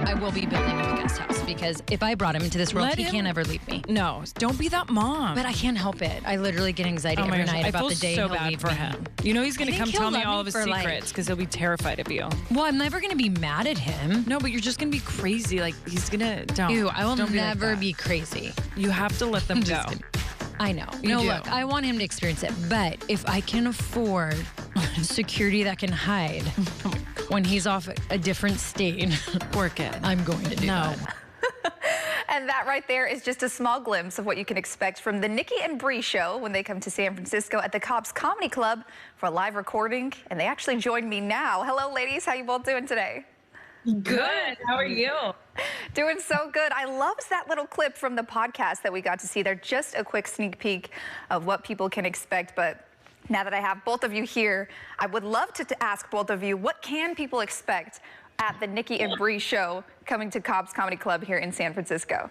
I will be building him a guest house because if I brought him into this world, he can't ever leave me. No, don't be that mom. But I can't help it. I literally get anxiety every night about the day I he'll feel so leave bad for me. him. You know he's going to come tell me all of his for, secrets because he'll be terrified of you. Well, I'm never going to be mad at him. No, but you're just going to be crazy. Like, he's going to, don't. Ew, I will Don't never be crazy. You have to let them go. I know. You do. Look, I want him to experience it. But if I can afford security that can hide when he's off a different state, Work it. I'm going to do that. And that right there is just a small glimpse of what you can expect from the Nikki and Brie show when they come to San Francisco at the Cobb's Comedy Club for a live recording. And they actually joined me now. Hello, ladies. How you both doing today? Good. How are you? Doing so good. I loved that little clip from the podcast that we got to see there. Just a quick sneak peek of what people can expect. But now that I have both of you here, I would love to ask both of you, what can people expect at the Nikki and Brie show coming to Cobb's Comedy Club here in San Francisco?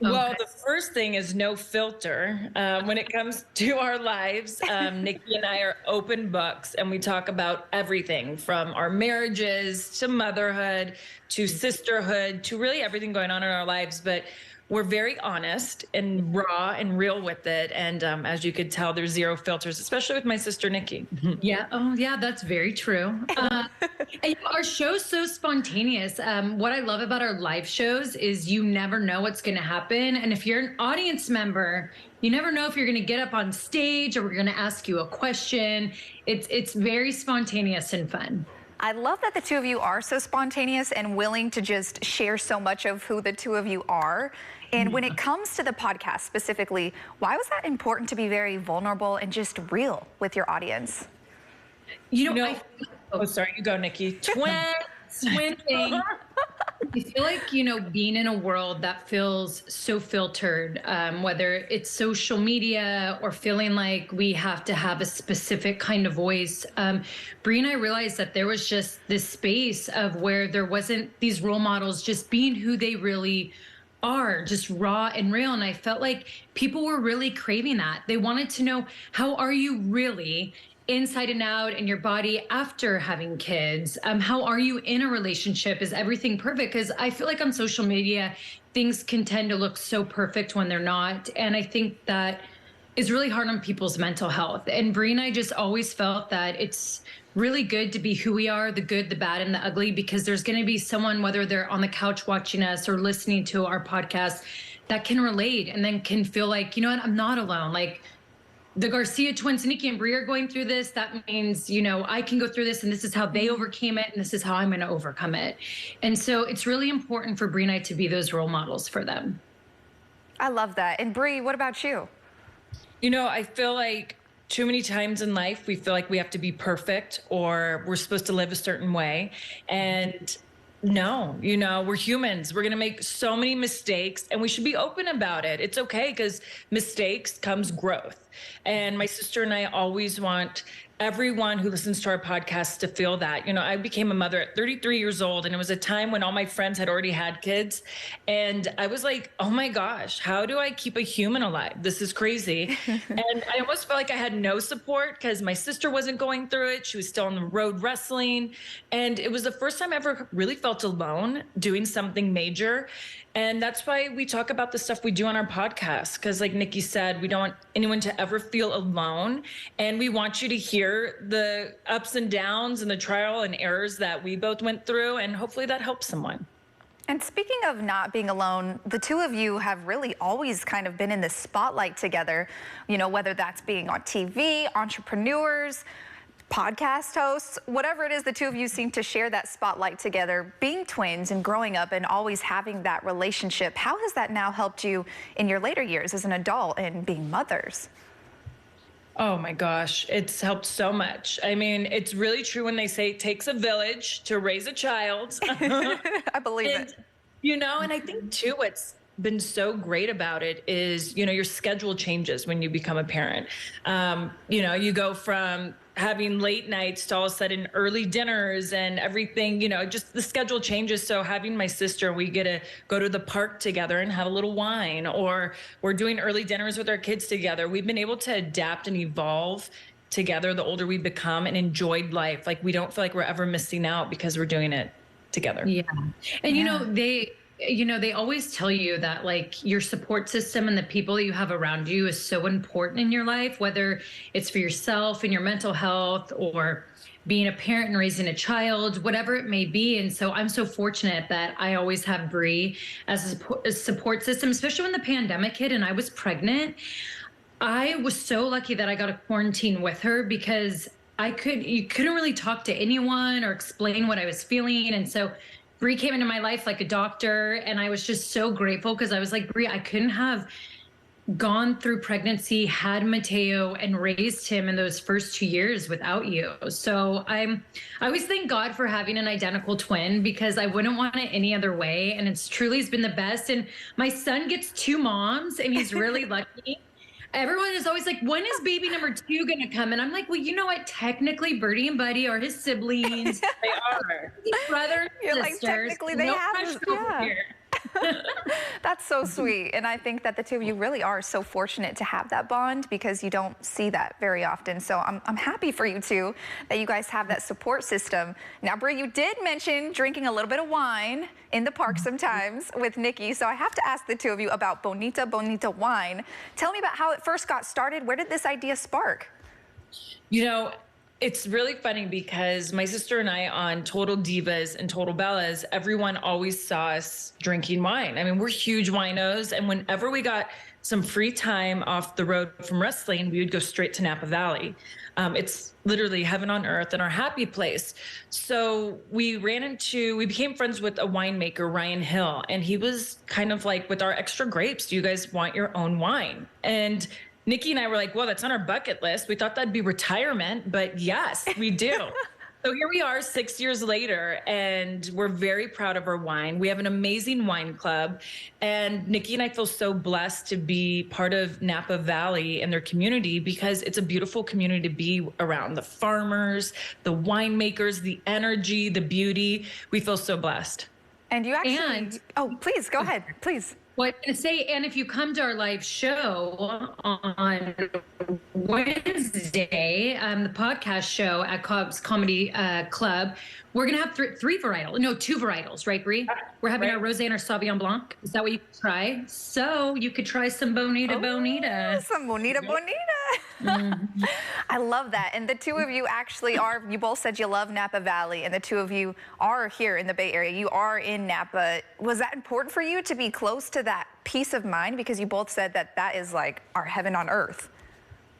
Well, the first thing is no filter. When it comes to our lives, Nikki and I are open books, and we talk about everything from our marriages to motherhood to sisterhood to really everything going on in our lives. But we're very honest and raw and real with it. And as you could tell, there's zero filters, especially with my sister, Nikki. Yeah. Oh, yeah, that's very true. And our show's so spontaneous. What I love about our live shows is you never know what's going to happen. And if you're an audience member, you never know if you're going to get up on stage or we're going to ask you a question. It's very spontaneous and fun. I love that the two of you are so spontaneous and willing to just share so much of who the two of you are. And when it comes to the podcast specifically, why was that important to be very vulnerable and just real with your audience? You know, Oh, sorry, you go, Nikki. Twin thing. I feel like, you know, being in a world that feels so filtered, whether it's social media or feeling like we have to have a specific kind of voice. Brie and I realized that there was just this space of where there wasn't these role models just being who they really are, just raw and real. And I felt like people were really craving that. They wanted to know, how are you really inside and out in your body after having kids? How are you in a relationship? Is everything perfect? Because I feel like on social media, things can tend to look so perfect when they're not. And I think that is really hard on people's mental health. And Brie and I just always felt that it's really good to be who we are, the good, the bad, and the ugly, because there's going to be someone, whether they're on the couch watching us or listening to our podcast, that can relate and then can feel like, you know what, I'm not alone. Like, the Garcia twins, Nikki and Brie, are going through this. That means, you know, I can go through this, and this is how they overcame it, and this is how I'm going to overcome it. And so it's really important for Brie and I to be those role models for them. I love that. And Brie, what about you? You know, I feel like too many times in life, we feel like we have to be perfect or we're supposed to live a certain way. And no, you know, we're humans. We're going to make so many mistakes, and we should be open about it. It's okay, because mistakes comes growth. And my sister and I always want everyone who listens to our podcast to feel that. You know, I became a mother at 33 years old, and it was a time when all my friends had already had kids. And I was like, oh my gosh, how do I keep a human alive? This is crazy. And I almost felt like I had no support because my sister wasn't going through it. She was still on the road wrestling. And it was the first time I ever really felt alone doing something major. And that's why we talk about the stuff we do on our podcast. Because like Nikki said, we don't want anyone to ever feel alone. And we want you to hear the ups and downs and the trial and errors that we both went through. And hopefully that helps someone. And speaking of not being alone, the two of you have really always kind of been in the spotlight together, you know, whether that's being on TV, entrepreneurs, podcast hosts, whatever it is, the two of you seem to share that spotlight together. Being twins and growing up and always having that relationship, how has that now helped you in your later years as an adult and being mothers? Oh my gosh, it's helped so much. I mean, it's really true when they say it takes a village to raise a child. I believe it. You know, and I think too, what's been so great about it is, you know, your schedule changes when you become a parent. You know, you go from having late nights to all of a sudden early dinners and everything, you know, just the schedule changes. So having my sister, we get to go to the park together and have a little wine, or we're doing early dinners with our kids together. We've been able to adapt and evolve together the older we become and enjoyed life. Like, we don't feel like we're ever missing out because we're doing it together. Yeah. And they always tell you that like your support system and the people that you have around you is so important in your life, whether it's for yourself and your mental health or being a parent and raising a child, whatever it may be. And so I'm so fortunate that I always have Brie as a support system, especially when the pandemic hit and I was pregnant. I was so lucky that I got a quarantine with her because you couldn't really talk to anyone or explain what I was feeling. And so Brie came into my life like a doctor, and I was just so grateful because I was like, Brie, I couldn't have gone through pregnancy, had Mateo, and raised him in those first 2 years without you. So I always thank God for having an identical twin because I wouldn't want it any other way. And it's truly has been the best. And my son gets 2 moms, and he's really lucky. Everyone is always like, when is baby number 2 going to come? And I'm like, well, you know what? Technically, Birdie and Buddy are his siblings. They are. His brother and You're sisters. like, technically, they have pressure this, over here. That's so sweet. And I think that the two of you really are so fortunate to have that bond because you don't see that very often. So I'm happy for you two that you guys have that support system. Now, Brie, you did mention drinking a little bit of wine in the park sometimes with Nikki. So I have to ask the two of you about Bonita Bonita wine. Tell me about how it first got started. Where did this idea spark? You know, it's really funny because my sister and I on Total Divas and Total Bellas, everyone always saw us drinking wine. I mean, we're huge winos. And whenever we got some free time off the road from wrestling, we would go straight to Napa Valley. It's literally heaven on earth and our happy place. So we became friends with a winemaker, Ryan Hill. And he was kind of like, with our extra grapes, do you guys want your own wine? And Nikki and I were like, well, that's on our bucket list. We thought that'd be retirement, but yes, we do. So here we are 6 years later, and we're very proud of our wine. We have an amazing wine club, and Nikki and I feel so blessed to be part of Napa Valley and their community because it's a beautiful community to be around. The farmers, the winemakers, the energy, the beauty. We feel so blessed. And you actually, oh, please go ahead, please. Well, I was going to say, and if you come to our live show on Wednesday, the podcast show at Cobb's Comedy Club, we're going to have two varietals, right, Brie? We're having our Rosé and our Sauvignon Blanc. Is that what you could try? So you could try some Bonita Bonita. Some Bonita Bonita. Mm-hmm. I love that. And the two of you actually you both said you love Napa Valley, and the two of you are here in the Bay Area. You are in Napa. Was that important for you to be close to that peace of mind? Because you both said that is like our heaven on earth.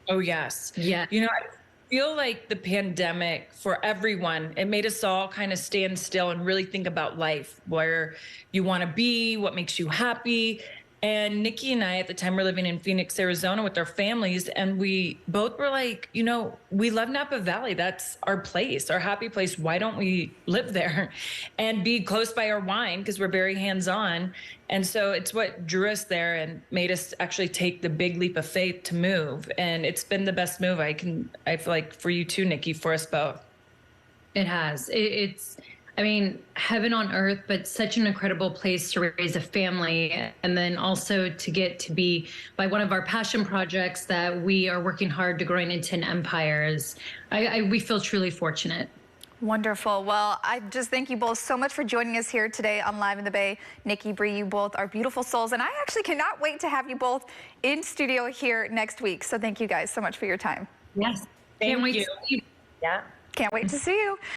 Oh, yes. Yeah. You know, I feel like the pandemic for everyone, it made us all kind of stand still and really think about life, where you want to be, what makes you happy. And Nikki and I at the time were living in Phoenix, Arizona with our families. And we both were like, you know, we love Napa Valley. That's our place, our happy place. Why don't we live there and be close by our wine? Because we're very hands-on. And so it's what drew us there and made us actually take the big leap of faith to move. And it's been the best move I feel like for you too, Nikki, for us both. It has. It's I mean, heaven on earth, but such an incredible place to raise a family. And then also to get to be by one of our passion projects that we are working hard to growing into an empire. We feel truly fortunate. Wonderful. Well, I just thank you both so much for joining us here today on Live in the Bay. Nikki, Brie, you both are beautiful souls. And I actually cannot wait to have you both in studio here next week. So thank you guys so much for your time. Yes. Can't wait to see you. Yeah. Can't wait to see you.